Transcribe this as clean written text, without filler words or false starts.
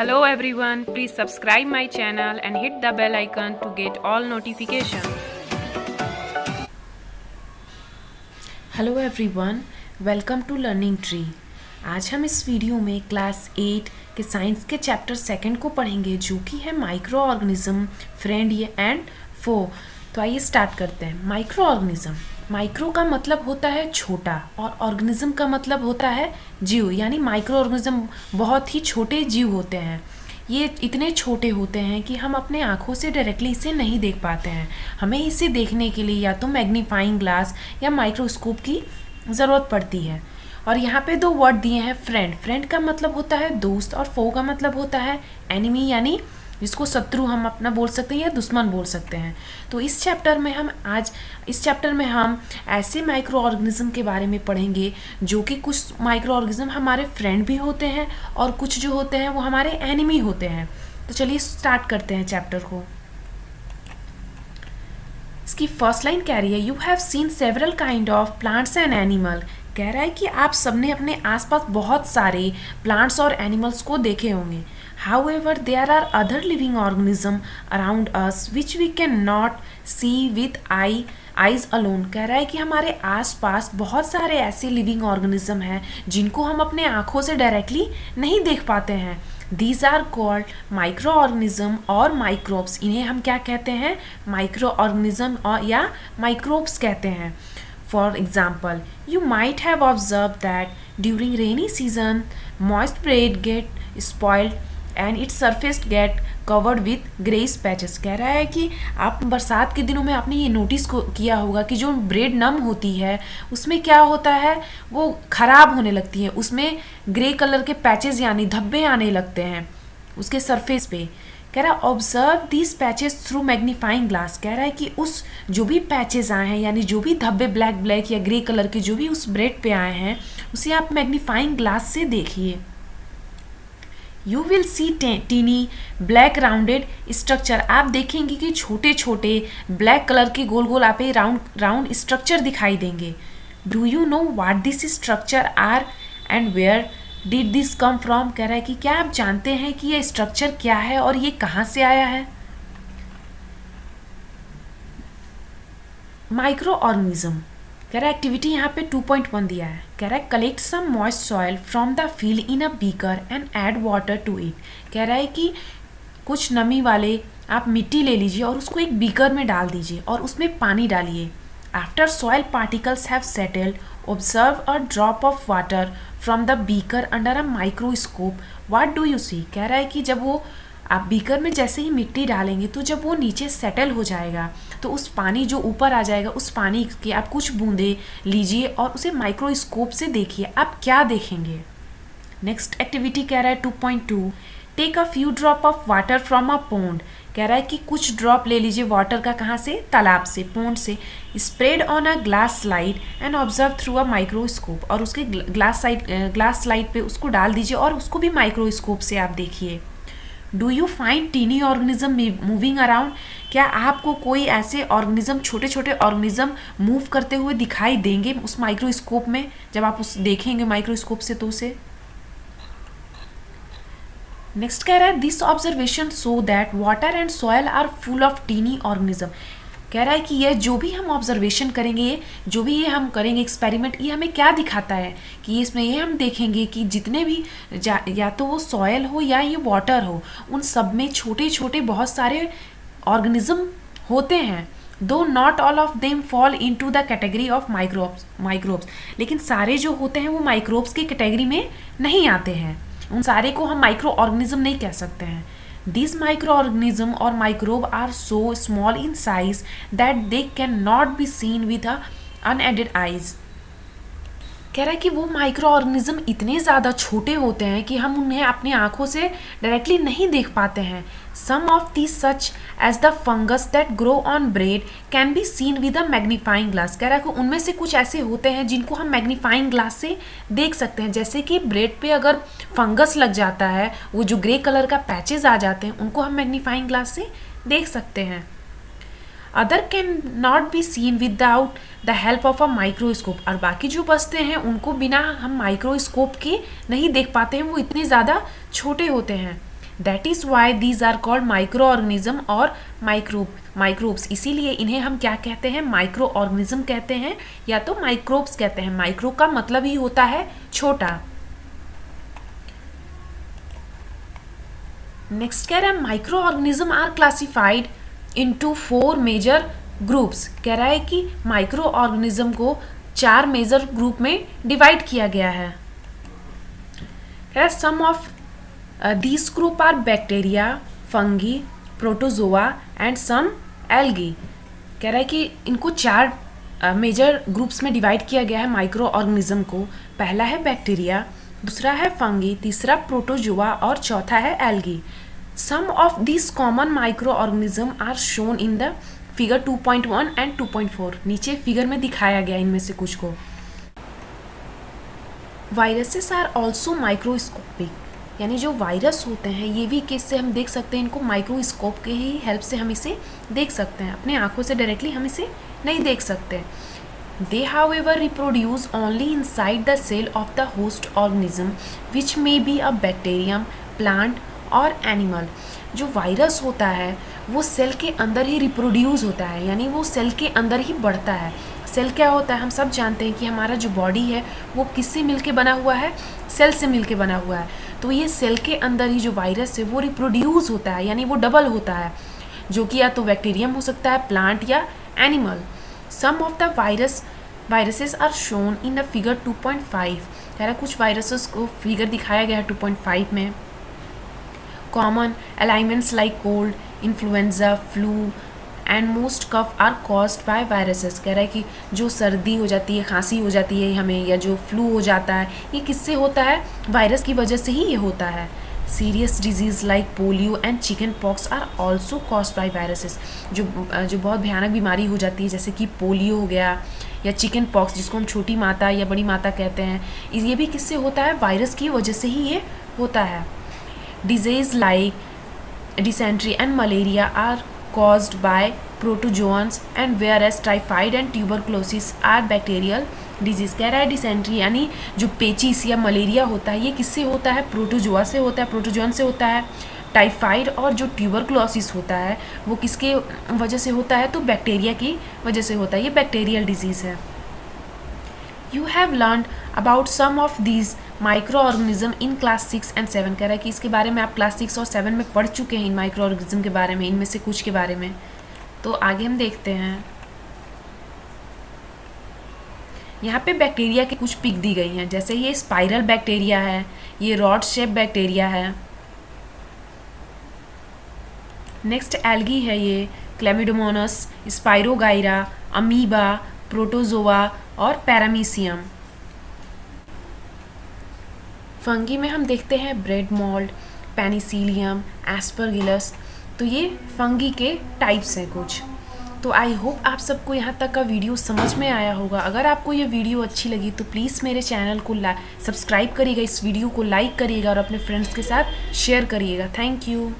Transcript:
Hello everyone, please subscribe my channel and hit the bell icon to get all notifications. Hello everyone, welcome to Learning Tree. आज हम इस video में class 8 के science के chapter second को पढ़ेंगे, जो कि है माइक्रो ऑर्गेनिज्म, फ्रेंड एंड फो। तो आइए स्टार्ट करते हैं। माइक्रो ऑर्गेनिज्म, माइक्रो का मतलब होता है छोटा और ऑर्गेनिज्म का मतलब होता है जीव, यानी माइक्रो ऑर्गेनिज्म बहुत ही छोटे जीव होते हैं। ये इतने छोटे होते हैं कि हम अपने आँखों से डायरेक्टली इसे नहीं देख पाते हैं। हमें इसे देखने के लिए या तो मैग्नीफाइंग ग्लास या माइक्रोस्कोप की ज़रूरत पड़ती है। और यहाँ पे दो वर्ड दिए हैं, फ्रेंड। फ्रेंड का मतलब होता है दोस्त और फो का मतलब होता है एनिमी, यानी जिसको शत्रु हम अपना बोल सकते हैं या दुश्मन बोल सकते हैं। तो इस चैप्टर में हम ऐसे माइक्रो ऑर्गेनिज्म के बारे में पढ़ेंगे जो कि कुछ माइक्रो ऑर्गेनिज्म हमारे फ्रेंड भी होते हैं और कुछ जो होते हैं वो हमारे एनिमी होते हैं। तो चलिए स्टार्ट करते हैं चैप्टर को। इसकी फर्स्ट लाइन कह रही है, you have seen several kind of plants and animal. कह रहा है कि आप सबने अपने आसपास बहुत सारे प्लांट्स और एनिमल्स को देखे होंगे। However, there are other living organisms around us which we cannot see with eyes alone। कह रहा है कि हमारे आसपास बहुत सारे ऐसे लिविंग ऑर्गेनिज्म हैं जिनको हम अपने आँखों से डायरेक्टली नहीं देख पाते हैं। These are called micro organism और माइक्रोब्स। इन्हें हम क्या कहते हैं? माइक्रो ऑर्गेनिज्म और या माइक्रोब्स कहते हैं। For example, you might have observed that during rainy season, moist bread get spoiled and its surface get covered with grayish patches। कह रहा है कि आप बरसात के दिनों में आपने ये नोटिस किया होगा कि जो ब्रेड नम होती है उसमें क्या होता है, वो खराब होने लगती है, उसमें ग्रे कलर के पैचेस यानी धब्बे आने लगते हैं उसके सरफेस पे। कह रहा है observe this patches through magnifying glass. कह रहा है कि उस जो भी पैचेस आए हैं यानी जो भी धब्बे ब्लैक या ग्रे कलर के जो भी उस ब्रेड पे आए हैं उसे आप मैग्नीफाइंग ग्लास से देखिए। You will see tiny black rounded structure. आप देखेंगे कि छोटे छोटे ब्लैक कलर के गोल गोल आप राउंड स्ट्रक्चर दिखाई देंगे। Do you know what this structure are and where did this come from. कह रहा है कि क्या आप जानते हैं कि ये स्ट्रक्चर क्या है और ये कहाँ से आया है? माइक्रो ऑर्गेनिज्म, कह रहा है एक्टिविटी यहाँ पे 2.1 दिया है। कह रहा है collect some moist soil from the field in a beaker and add water to it. कह रहा है कि कुछ नमी वाले आप मिट्टी ले लीजिए और उसको एक बीकर में डाल दीजिए और उसमें पानी डालिए। After soil particles have settled observe a drop of water from the beaker under a microscope, what do you see. कह रहा है कि जब वो आप बीकर में जैसे ही मिट्टी डालेंगे तो जब वो नीचे सेटल हो जाएगा तो उस पानी जो ऊपर आ जाएगा उस पानी के आप कुछ बूंदे लीजिए और उसे माइक्रोस्कोप से देखिए, आप क्या देखेंगे। नेक्स्ट एक्टिविटी कह रहा है 2.2 take a few drop of water from a pond. कह रहा है कि कुछ ड्रॉप ले लीजिए वाटर का, कहाँ से? तालाब से, पोंड से। Spread on a glass slide and observe through a microscope. और उसके ग्लास स्लाइड पे उसको डाल दीजिए और उसको भी माइक्रोस्कोप से आप देखिए। Do you find tiny organism moving around. क्या आपको कोई ऐसे ऑर्गेनिज्म, छोटे छोटे ऑर्गेनिज्म मूव करते हुए दिखाई देंगे उस माइक्रोस्कोप में? जब आप उस देखेंगे माइक्रोस्कोप से तो उसे। नेक्स्ट कह रहा है this observation so that water and soil are full of tiny organism. कह रहा है कि यह जो भी हम ऑब्जर्वेशन करेंगे, जो भी ये हम करेंगे एक्सपेरिमेंट, ये हमें क्या दिखाता है कि इसमें ये हम देखेंगे कि जितने भी या तो वो सॉयल हो या ये वाटर हो, उन सब में छोटे छोटे बहुत सारे ऑर्गेनिज्म होते हैं। दो not all of them fall into the category of microbes. लेकिन सारे जो होते हैं वो माइक्रोब्स की कैटेगरी में नहीं आते हैं, उन सारे को हम माइक्रो ऑर्गेनिज्म नहीं कह सकते हैं। These microorganisms or microbe are so small in size that they cannot be seen with the unaided eyes। कह रहा है कि वो माइक्रो ऑर्गेनिज्म इतने ज़्यादा छोटे होते हैं कि हम उन्हें अपनी आँखों से डायरेक्टली नहीं देख पाते हैं। सम of these such as the fungus that grow on bread can be seen with a magnifying glass। कह रहा है कि उनमें से कुछ ऐसे होते हैं जिनको हम मैग्नीफाइंग ग्लास से देख सकते हैं। जैसे कि ब्रेड पे अगर फंगस लग जाता है, वो जो ग्रे कलर का पैचेस आ जाते हैं, उनको हम मैग्नीफाइंग ग्लास से देख सकते हैं। Other can not be seen without the help of a microscope. और बाकी जो बचते हैं उनको बिना हम माइक्रोस्कोप के नहीं देख पाते हैं, वो इतने ज़्यादा छोटे होते हैं। That is why these are called micro organism और माइक्रोब्स। इसीलिए इन्हें हम क्या कहते हैं, माइक्रो ऑर्गेनिज्म कहते हैं या तो माइक्रोब्स कहते हैं। माइक्रो का मतलब ही होता है छोटा। नेक्स्ट कह रहा है micro organism are classified into 4 major groups. कह रहा है कि माइक्रो ऑर्गेनिज्म को 4 मेजर ग्रुप में डिवाइड किया गया है। कह रहा है some of these group are bacteria, fungi, protozoa and some algae. कह रहा है कि इनको 4 मेजर ग्रुप्स में डिवाइड किया गया है माइक्रो ऑर्गेनिज्म को। पहला है बैक्टीरिया, दूसरा है फंगी, तीसरा प्रोटोजोआ और चौथा है algae. Some of this common micro organism are shown in the figure 2.1 and 2.4। नीचे फिगर में दिखाया गया इनमें से कुछ को। वायरसेस आर ऑल्सो माइक्रोस्कोपिक, यानी जो वायरस होते हैं ये भी किससे हम देख सकते हैं, इनको माइक्रोस्कोप के ही हेल्प से हम इसे देख सकते हैं। अपने आंखों से डायरेक्टली हम इसे नहीं देख सकते। They however reproduce only inside the cell of the host organism which may be a bacterium, plant और animal। जो वायरस होता है वो सेल के अंदर ही रिप्रोड्यूस होता है, यानी वो सेल के अंदर ही बढ़ता है। सेल क्या होता है, हम सब जानते हैं कि हमारा जो बॉडी है वो किससे मिलके बना हुआ है, सेल से मिलके बना हुआ है। तो ये सेल के अंदर ही जो वायरस है वो रिप्रोड्यूस होता है, यानी वो डबल होता है, जो कि या तो बैक्टीरियम हो सकता है, प्लांट या animal. Some of the viruses are shown in the figure 2.5। कह रहा कुछ वायरसेस को फिगर दिखाया गया है 2.5 में। Common alignments like cold, influenza, flu and most cough are caused by viruses. कह रहा है कि जो सर्दी हो जाती है, खांसी हो जाती है हमें, या जो फ्लू हो जाता है, ये किससे होता है, वायरस की वजह से ही ये होता है। Serious disease like polio and chicken pox are also caused by viruses. जो बहुत भयानक बीमारी हो जाती है जैसे कि पोलियो हो गया या चिकन पॉक्स, जिसको हम छोटी माता या बड़ी माता कहते हैं, ये भी किससे होता है, वायरस की वजह से ही ये होता है। Disease like dysentery and malaria are caused by protozoans and whereas typhoid and tuberculosis are bacterial disease। कह रहा है डिसेंट्री यानी जो पेचिस या मलेरिया होता है ये किससे होता है, प्रोटोजोआ से होता है, प्रोटोजोन से होता है। टाइफाइड और जो ट्यूबरक्लोसिस होता है वो किसके वजह से होता है, तो बैक्टीरिया की वजह से होता है, ये बैक्टीरियल डिजीज़ है। You have learn about some of these micro organism in class 6 and 7। कह रहा है कि इसके बारे में आप क्लास 6 और 7 में पढ़ चुके हैं इन माइक्रो ऑर्गेनिज्म के बारे में, इनमें से कुछ के बारे में। तो आगे हम देखते हैं, यहाँ पे बैक्टीरिया की कुछ पिक दी गई हैं, जैसे ये स्पाइरल बैक्टीरिया है, ये रॉड शेप बैक्टीरिया है। नेक्स्ट एल्गी है, ये क्लेमिडोमोनास, स्पाइरोगाइरा, अमीबा, प्रोटोजोआ और पैरामीशियम। फंगी में हम देखते हैं ब्रेड मोल्ड, पेनिसिलियम, एस्परगिलस। तो ये फंगी के टाइप्स हैं कुछ। तो आई होप आप सबको यहाँ तक का वीडियो समझ में आया होगा। अगर आपको ये वीडियो अच्छी लगी तो प्लीज़ मेरे चैनल को सब्सक्राइब करिएगा, इस वीडियो को लाइक करिएगा और अपने फ्रेंड्स के साथ शेयर करिएगा। Thank you.